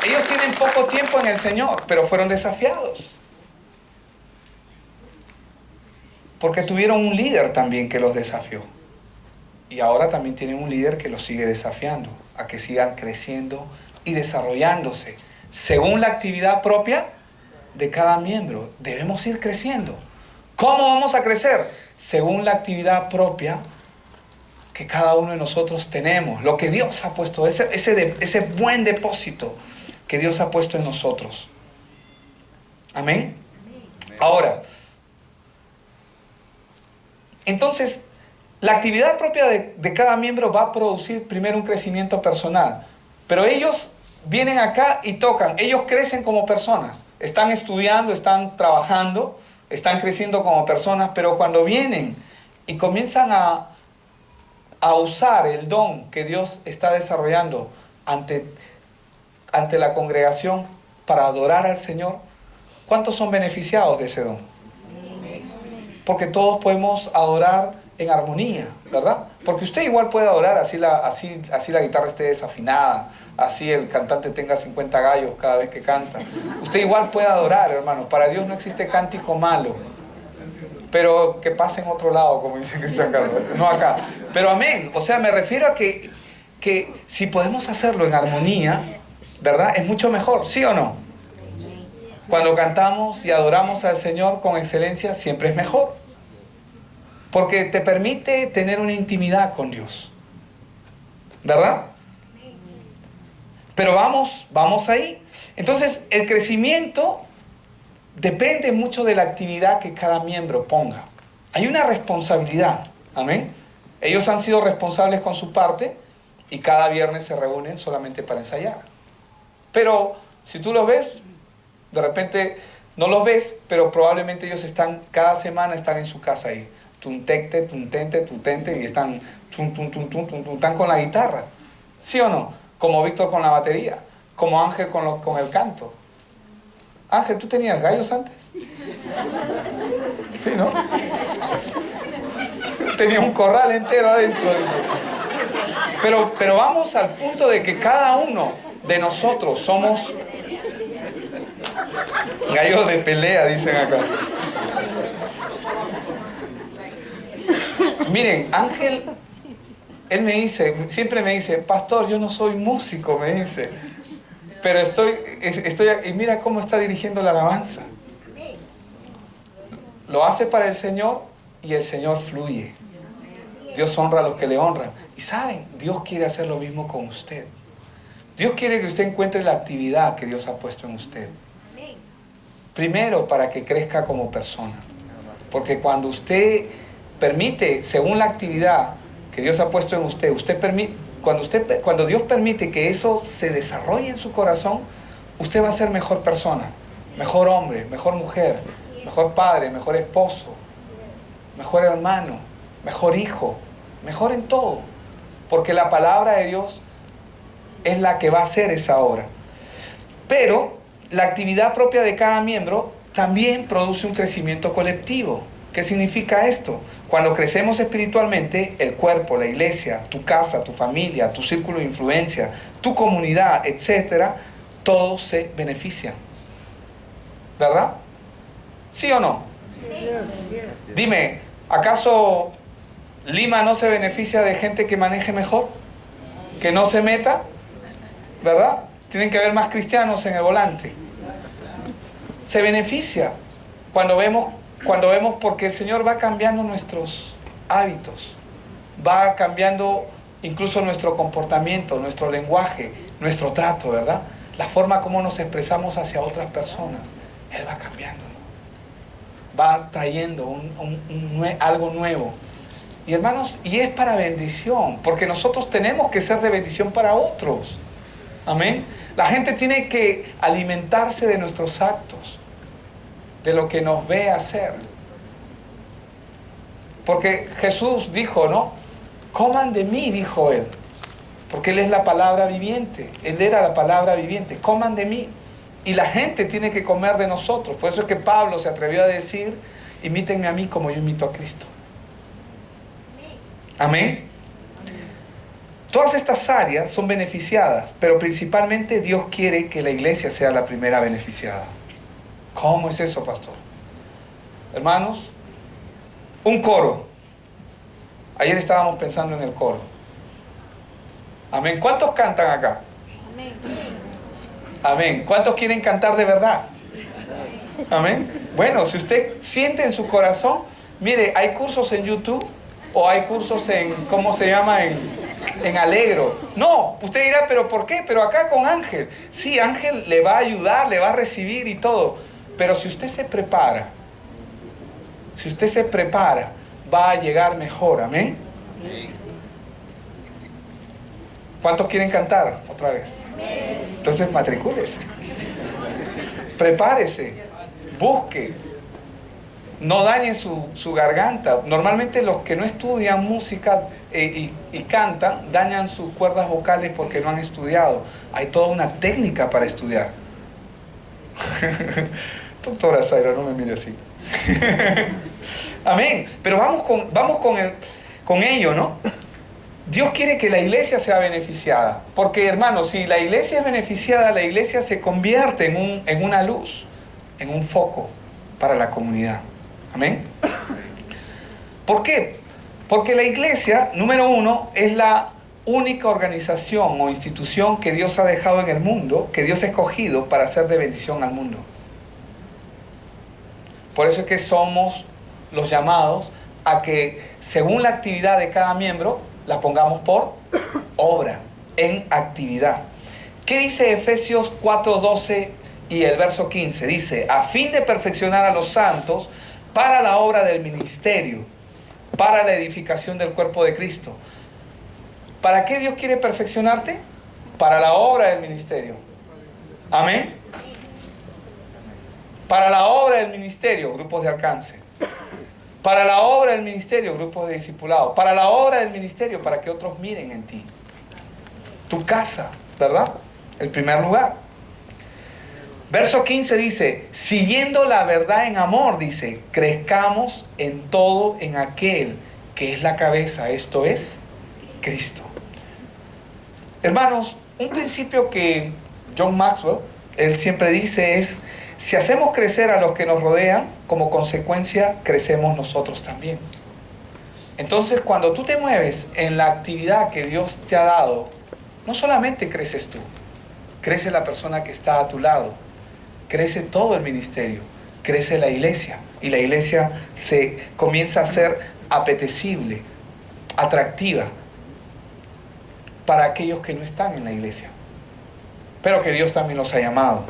ellos tienen poco tiempo en el Señor, pero fueron desafiados. Porque tuvieron un líder también que los desafió. Y ahora también tienen un líder que los sigue desafiando a que sigan creciendo y desarrollándose. Según la actividad propia de cada miembro, debemos ir creciendo. ¿Cómo vamos a crecer? Según la actividad propia que cada uno de nosotros tenemos. Lo que Dios ha puesto, ese buen depósito que Dios ha puesto en nosotros. Amén. Ahora, entonces, la actividad propia de cada miembro va a producir primero un crecimiento personal. Pero ellos vienen acá y tocan. Ellos crecen como personas. Están estudiando, están trabajando, están creciendo como personas. Pero cuando vienen y comienzan a usar el don que Dios está desarrollando ante la congregación para adorar al Señor, ¿cuántos son beneficiados de ese don? Porque todos podemos adorar en armonía, ¿verdad? Porque usted igual puede adorar así la guitarra esté desafinada, así el cantante tenga 50 gallos cada vez que canta. Usted igual puede adorar, hermano. Para Dios no existe cántico malo. Pero que pase en otro lado, como dice Cristian Carlos, no acá. Pero amén. O sea, me refiero a que si podemos hacerlo en armonía, ¿verdad? Es mucho mejor, ¿sí o no? Cuando cantamos y adoramos al Señor con excelencia, siempre es mejor. Porque te permite tener una intimidad con Dios. ¿Verdad? Pero vamos ahí. Entonces, el crecimiento depende mucho de la actividad que cada miembro ponga. Hay una responsabilidad. Amén. Ellos han sido responsables con su parte y cada viernes se reúnen solamente para ensayar. Pero si tú los ves, de repente no los ves, pero probablemente ellos cada semana están en su casa ahí. Tuntente, tuntente, tuntente, y están están con la guitarra. ¿Sí o no? Como Víctor con la batería, como Ángel con el canto. Ángel, ¿tú tenías gallos antes? Sí, ¿no? Tenía un corral entero adentro. Pero vamos al punto de que cada uno de nosotros somos gallos de pelea, dicen acá. Miren, Ángel, él siempre me dice, pastor, yo no soy músico, me dice, pero estoy y mira cómo está dirigiendo la alabanza. Lo hace para el Señor y el Señor fluye. Dios honra a los que le honran. Y saben, Dios quiere hacer lo mismo con usted. Dios quiere que usted encuentre la actividad que Dios ha puesto en usted. Primero, para que crezca como persona. Porque cuando usted permite, según la actividad que Dios ha puesto en usted, cuando Dios permite que eso se desarrolle en su corazón, usted va a ser mejor persona, mejor hombre, mejor mujer, mejor padre, mejor esposo, mejor hermano, mejor hijo, mejor en todo. Porque la palabra de Dios es la que va a hacer esa obra. Pero la actividad propia de cada miembro también produce un crecimiento colectivo. ¿Qué significa esto? Cuando crecemos espiritualmente, el cuerpo, la iglesia, tu casa, tu familia, tu círculo de influencia, tu comunidad, etcétera, todos se benefician. ¿Verdad? ¿Sí o no? Sí. Dime, ¿acaso Lima no se beneficia de gente que maneje mejor? ¿Que no se meta? ¿Verdad? Tienen que haber más cristianos en el volante. Se beneficia cuando vemos porque el Señor va cambiando nuestros hábitos, va cambiando incluso nuestro comportamiento, nuestro lenguaje, nuestro trato, ¿verdad? La forma como nos expresamos hacia otras personas. Él va cambiando, va trayendo algo nuevo. Y hermanos, y es para bendición, porque nosotros tenemos que ser de bendición para otros. Amén. La gente tiene que alimentarse de nuestros actos, de lo que nos ve hacer. Porque Jesús dijo, ¿no? Coman de mí, dijo Él. Porque Él es la palabra viviente. Él era la palabra viviente. Coman de mí. Y la gente tiene que comer de nosotros. Por eso es que Pablo se atrevió a decir, imítenme a mí como yo imito a Cristo. Amén. Todas estas áreas son beneficiadas, pero principalmente Dios quiere que la iglesia sea la primera beneficiada. ¿Cómo es eso, pastor? Hermanos, un coro. Ayer estábamos pensando en el coro. Amén. ¿Cuántos cantan acá? Amén. Amén. ¿Cuántos quieren cantar de verdad? Amén. Bueno, si usted siente en su corazón, mire, hay cursos en YouTube o hay cursos en, ¿cómo se llama? En Alegro. No, usted dirá, ¿pero por qué? Pero acá con Ángel. Sí, Ángel le va a ayudar, le va a recibir y todo. Pero si usted se prepara, va a llegar mejor. Amén. ¿Cuántos quieren cantar otra vez? Entonces matricúlese. Prepárese. Busque. No dañe su garganta. Normalmente los que no estudian música y cantan, dañan sus cuerdas vocales porque no han estudiado. Hay toda una técnica para estudiar. Doctora Zaira, no me mire así. Amén. Pero vamos con ello, ¿no? Dios quiere que la iglesia sea beneficiada. Porque, hermanos, si la iglesia es beneficiada, la iglesia se convierte en una luz, en un foco para la comunidad. Amén. ¿Por qué? Porque la iglesia, número uno, es la única organización o institución que Dios ha dejado en el mundo, que Dios ha escogido para ser de bendición al mundo. Por eso es que somos los llamados a que, según la actividad de cada miembro, la pongamos por obra, en actividad. ¿Qué dice Efesios 4:12 y el verso 15? Dice, a fin de perfeccionar a los santos para la obra del ministerio, para la edificación del cuerpo de Cristo. ¿Para qué Dios quiere perfeccionarte? Para la obra del ministerio. Amén. Para la obra del ministerio, grupos de alcance. Para la obra del ministerio, grupos de discipulado. Para la obra del ministerio, para que otros miren en ti. Tu casa, ¿verdad? El primer lugar. Verso 15 dice, siguiendo la verdad en amor, dice, crezcamos en todo en aquel que es la cabeza, esto es, Cristo. Hermanos, un principio que John Maxwell, él siempre dice es, si hacemos crecer a los que nos rodean, como consecuencia crecemos nosotros también. Entonces, cuando tú te mueves en la actividad que Dios te ha dado, no solamente creces tú, crece la persona que está a tu lado, crece todo el ministerio, crece la iglesia, y la iglesia se comienza a ser apetecible, atractiva para aquellos que no están en la iglesia, pero que Dios también los ha llamado.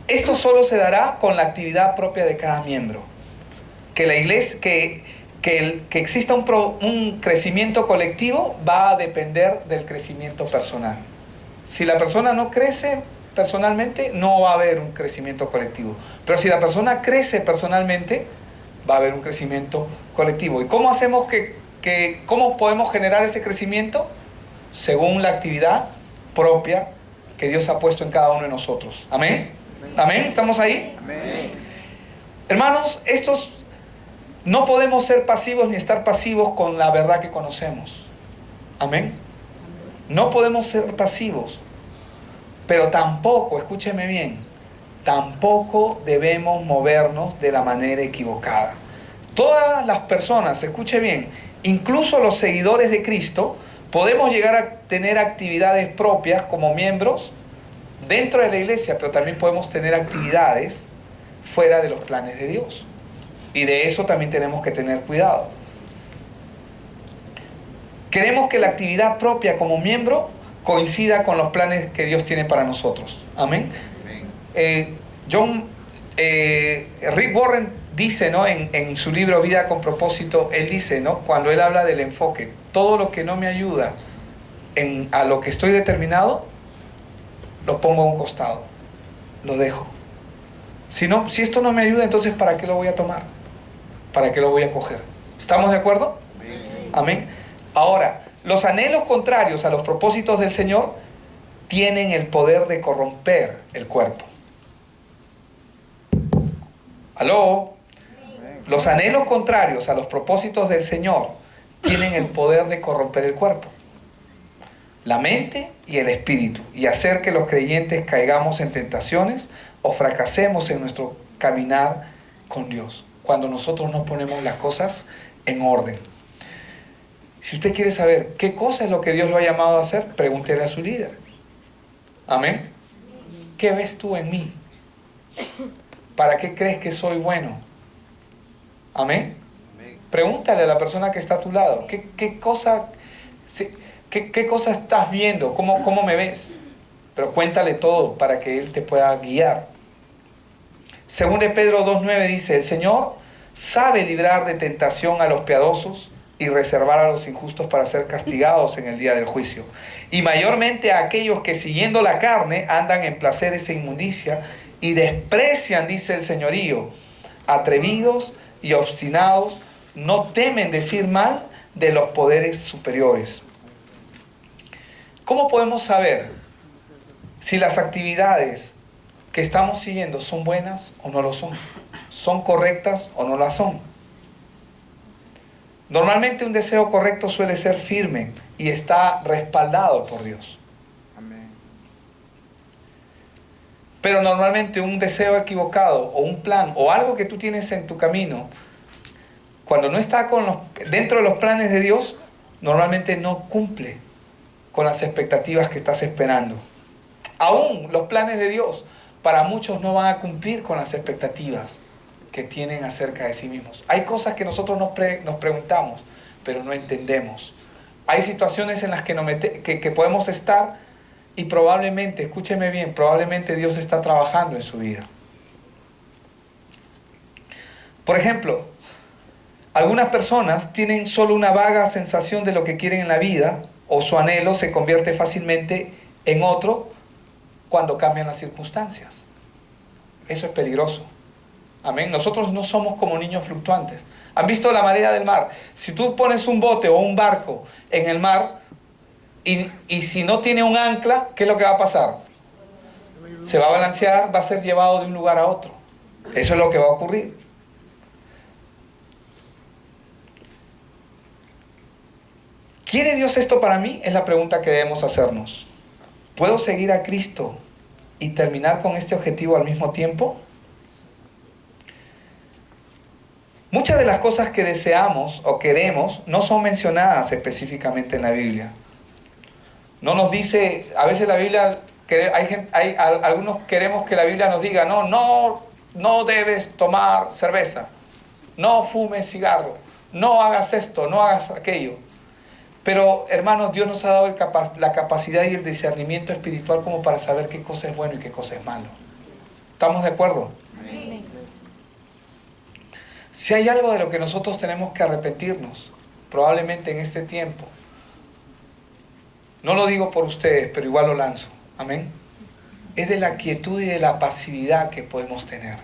Esto solo se dará con la actividad propia de cada miembro. Que la iglesia, que exista un crecimiento colectivo va a depender del crecimiento personal. Si la persona no crece personalmente, no va a haber un crecimiento colectivo. Pero si la persona crece personalmente, va a haber un crecimiento colectivo. ¿Y cómo hacemos cómo podemos generar ese crecimiento? Según la actividad propia que Dios ha puesto en cada uno de nosotros. Amén. Amén. ¿Estamos ahí? Amén. Hermanos, no podemos ser pasivos ni estar pasivos con la verdad que conocemos. Amén. No podemos ser pasivos. Pero tampoco, escúcheme bien, tampoco debemos movernos de la manera equivocada. Todas las personas, escuche bien, incluso los seguidores de Cristo, podemos llegar a tener actividades propias como miembros dentro de la iglesia, pero también podemos tener actividades fuera de los planes de Dios. Y de eso también tenemos que tener cuidado. Queremos que la actividad propia como miembro coincida con los planes que Dios tiene para nosotros. Amén. Rick Warren dice, ¿no? en su libro Vida con Propósito, él dice, ¿no? Cuando él habla del enfoque, todo lo que no me ayuda a lo que estoy determinado, lo pongo a un costado, lo dejo. Si esto no me ayuda, entonces ¿para qué lo voy a tomar? ¿Para qué lo voy a coger? ¿Estamos de acuerdo? Amén. Ahora, los anhelos contrarios a los propósitos del Señor tienen el poder de corromper el cuerpo. ¿Aló? Los anhelos contrarios a los propósitos del Señor tienen el poder de corromper el cuerpo, la mente y el espíritu, y hacer que los creyentes caigamos en tentaciones o fracasemos en nuestro caminar con Dios, cuando nosotros no ponemos las cosas en orden. Si usted quiere saber qué cosa es lo que Dios lo ha llamado a hacer, pregúntele a su líder. Amén. ¿Qué ves tú en mí? ¿Para qué crees que soy bueno? Amén. Pregúntale a la persona que está a tu lado. ¿Qué cosa estás viendo? ¿Cómo me ves? Pero cuéntale todo para que Él te pueda guiar. Según de Pedro 2:9 dice, el Señor sabe librar de tentación a los piadosos y reservar a los injustos para ser castigados en el día del juicio. Y mayormente a aquellos que siguiendo la carne andan en placeres e inmundicia y desprecian, dice el señorío, atrevidos y obstinados, no temen decir mal de los poderes superiores. ¿Cómo podemos saber si las actividades que estamos siguiendo son buenas o no lo son? ¿Son correctas o no las son? Normalmente un deseo correcto suele ser firme y está respaldado por Dios. Amén. Pero normalmente un deseo equivocado o un plan o algo que tú tienes en tu camino, cuando no está dentro de los planes de Dios, normalmente no cumple con las expectativas que estás esperando. Aún los planes de Dios para muchos no van a cumplir con las expectativas que tienen acerca de sí mismos. Hay cosas que nosotros nos preguntamos, pero no entendemos. Hay situaciones en las que podemos estar y probablemente, escúcheme bien, probablemente Dios está trabajando en su vida. Por ejemplo, Algunas personas tienen solo una vaga sensación de lo que quieren en la vida, o su anhelo se convierte fácilmente en otro cuando cambian las circunstancias. Eso es peligroso. Amén. Nosotros no somos como niños fluctuantes. ¿Han visto la marea del mar? Si tú pones un bote o un barco en el mar y si no tiene un ancla, ¿qué es lo que va a pasar? Se va a balancear, va a ser llevado de un lugar a otro. Eso es lo que va a ocurrir. ¿Quiere Dios esto para mí? Es la pregunta que debemos hacernos. ¿Puedo seguir a Cristo y terminar con este objetivo al mismo tiempo? Muchas de las cosas que deseamos o queremos no son mencionadas específicamente en la Biblia. No nos dice, a veces la Biblia, algunos queremos que la Biblia nos diga, no debes tomar cerveza, no fumes cigarro, no hagas esto, no hagas aquello. Pero, hermanos, Dios nos ha dado la capacidad y el discernimiento espiritual como para saber qué cosa es bueno y qué cosa es malo. ¿Estamos de acuerdo? Amén. Si hay algo de lo que nosotros tenemos que arrepentirnos, probablemente en este tiempo, no lo digo por ustedes, pero igual lo lanzo, amén, es de la quietud y de la pasividad que podemos tener.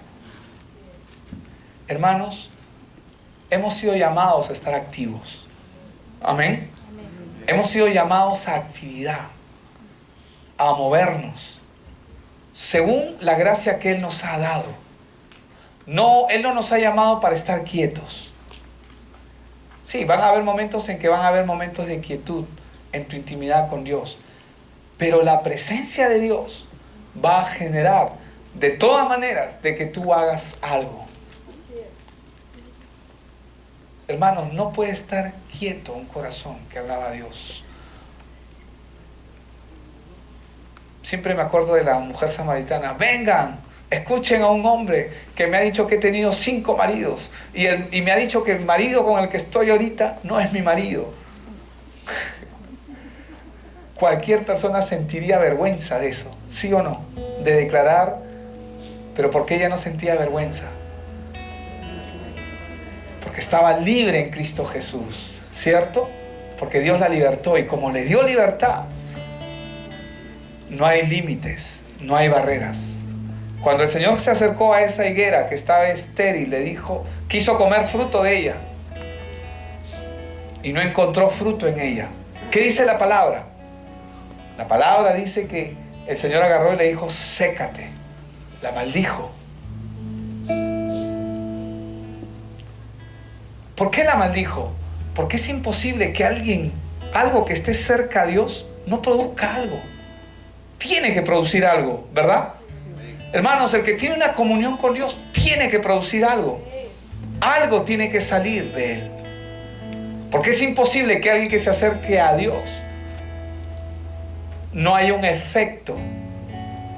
Hermanos, hemos sido llamados a estar activos, amén. Hemos sido llamados a actividad, a movernos, según la gracia que Él nos ha dado. No, Él no nos ha llamado para estar quietos. Sí, van a haber momentos en que van a haber momentos de quietud en tu intimidad con Dios. Pero la presencia de Dios va a generar, de todas maneras, de que tú hagas algo. Hermanos, no puede estar quieto un corazón que hablaba a Dios. Siempre me acuerdo de la mujer samaritana. Vengan, escuchen a un hombre que me ha dicho que he tenido 5 maridos y me ha dicho que el marido con el que estoy ahorita no es mi marido. Cualquier persona sentiría vergüenza de eso, ¿sí o no? De declarar, pero ¿por qué ella no sentía vergüenza? Porque estaba libre en Cristo Jesús, ¿cierto? Porque Dios la libertó y como le dio libertad, no hay límites, no hay barreras. Cuando el Señor se acercó a esa higuera que estaba estéril, le dijo, quiso comer fruto de ella y no encontró fruto en ella. ¿Qué dice la palabra? La palabra dice que el Señor agarró y le dijo, sécate. La maldijo. ¿Por qué la maldijo? Porque es imposible que algo que esté cerca a Dios, no produzca algo. Tiene que producir algo, ¿verdad? Hermanos, el que tiene una comunión con Dios tiene que producir algo. Algo tiene que salir de él. Porque es imposible que alguien que se acerque a Dios no haya un efecto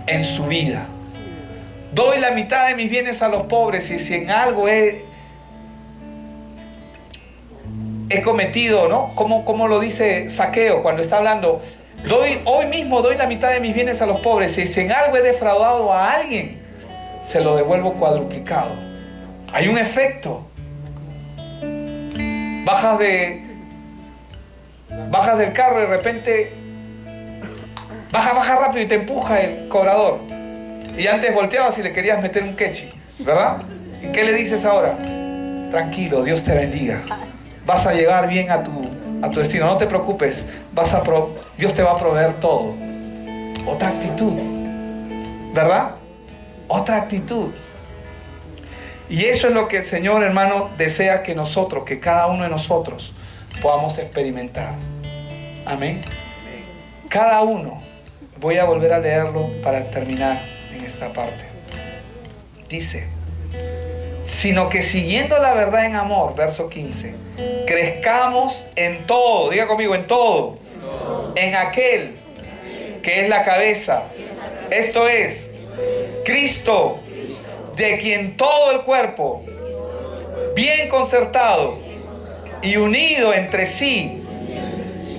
en su vida. Doy la mitad de mis bienes a los pobres y si en algo he cometido, ¿no? Como lo dice Zaqueo cuando está hablando, hoy mismo doy la mitad de mis bienes a los pobres y si en algo he defraudado a alguien, se lo devuelvo cuadruplicado. Hay un efecto. Bajas del carro y de repente baja rápido y te empuja el cobrador. Y antes volteabas y le querías meter un quechi, ¿verdad? ¿Y qué le dices ahora? Tranquilo, Dios te bendiga. Vas a llegar bien a tu destino, no te preocupes, Dios te va a proveer todo. Otra actitud, ¿verdad? Otra actitud. Y eso es lo que el Señor, hermano, desea que nosotros, que cada uno de nosotros podamos experimentar. Amén. Cada uno, voy a volver a leerlo para terminar en esta parte. Dice, sino que siguiendo la verdad en amor, verso 15, crezcamos en todo, diga conmigo, en todo, en aquel que es la cabeza, esto es, Cristo, de quien todo el cuerpo, bien concertado y unido entre sí,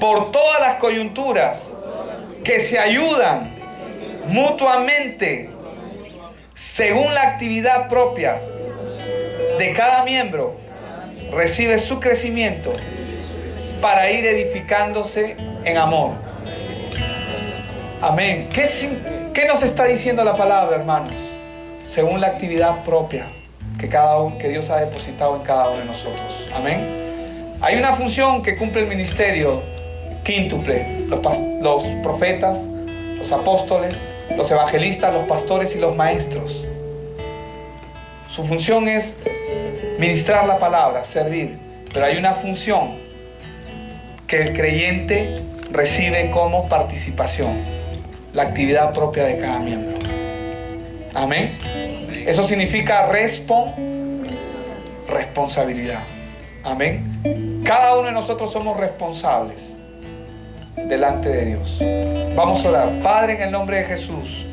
por todas las coyunturas, que se ayudan mutuamente, según la actividad propia de cada miembro, recibe su crecimiento para ir edificándose en amor. Amén. ¿Qué nos está diciendo la palabra, hermanos? Según la actividad propia que Dios ha depositado en cada uno de nosotros. Amén. Hay una función que cumple el ministerio quíntuple: los profetas, los apóstoles, los evangelistas, los pastores y los maestros. Su función es ministrar la palabra, servir. Pero hay una función que el creyente recibe como participación: la actividad propia de cada miembro. Amén. Eso significa responsabilidad. Amén. Cada uno de nosotros somos responsables delante de Dios. Vamos a orar. Padre, en el nombre de Jesús,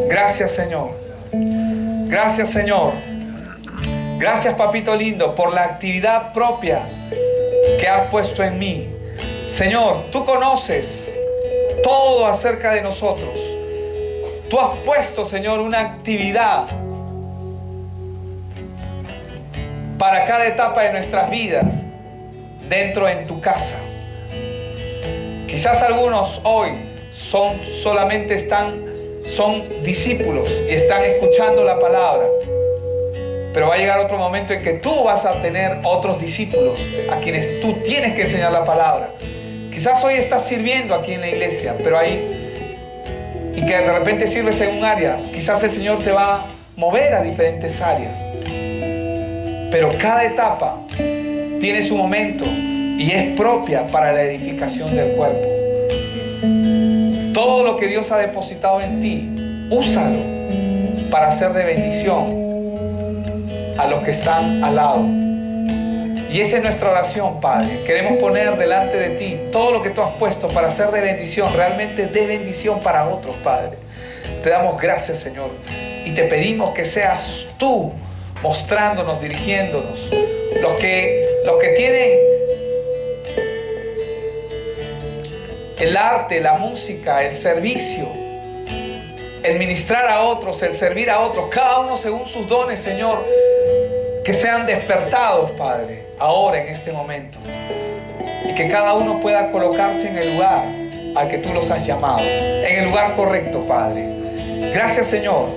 gracias, Señor. Gracias, Señor. Gracias, papito lindo, por la actividad propia que has puesto en mí. Señor, tú conoces todo acerca de nosotros. Tú has puesto, Señor, una actividad para cada etapa de nuestras vidas dentro en tu casa. Quizás algunos hoy son discípulos y están escuchando la palabra. Pero va a llegar otro momento en que tú vas a tener otros discípulos a quienes tú tienes que enseñar la palabra. Quizás hoy estás sirviendo aquí en la iglesia, y que de repente sirves en un área. Quizás el Señor te va a mover a diferentes áreas. Pero cada etapa tiene su momento y es propia para la edificación del cuerpo. Todo lo que Dios ha depositado en ti, úsalo para ser de bendición a los que están al lado. Y esa es nuestra oración, Padre. Queremos poner delante de ti todo lo que tú has puesto para ser de bendición, realmente de bendición para otros, Padre. Te damos gracias, Señor, y te pedimos que seas tú mostrándonos, dirigiéndonos. Los que tienen el arte, la música, el servicio, el ministrar a otros, el servir a otros, cada uno según sus dones, Señor, que sean despertados, Padre, ahora en este momento, y que cada uno pueda colocarse en el lugar al que tú los has llamado, en el lugar correcto, Padre. Gracias, Señor,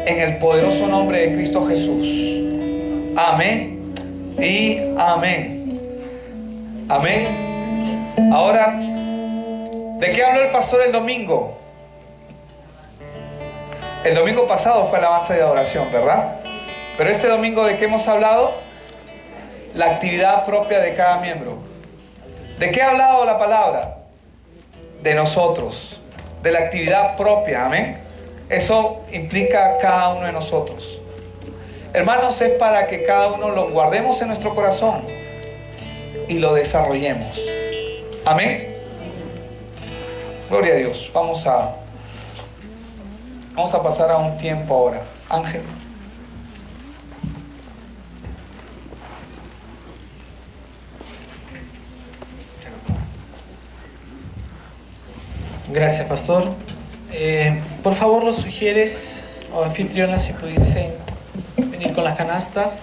en el poderoso nombre de Cristo Jesús. Amén y amén. Amén. Ahora, ¿de qué habló el pastor el domingo? El domingo pasado fue alabanza y adoración, ¿verdad? Pero este domingo, ¿de qué hemos hablado? La actividad propia de cada miembro. ¿De qué ha hablado la palabra? De nosotros, de la actividad propia, amén. Eso implica cada uno de nosotros. Hermanos, es para que cada uno lo guardemos en nuestro corazón y lo desarrollemos. Amén. Gloria a Dios. Vamos a pasar a un tiempo ahora. Ángel. Gracias, pastor. Por favor, los sugieres o anfitrionas, si pudiesen venir con las canastas.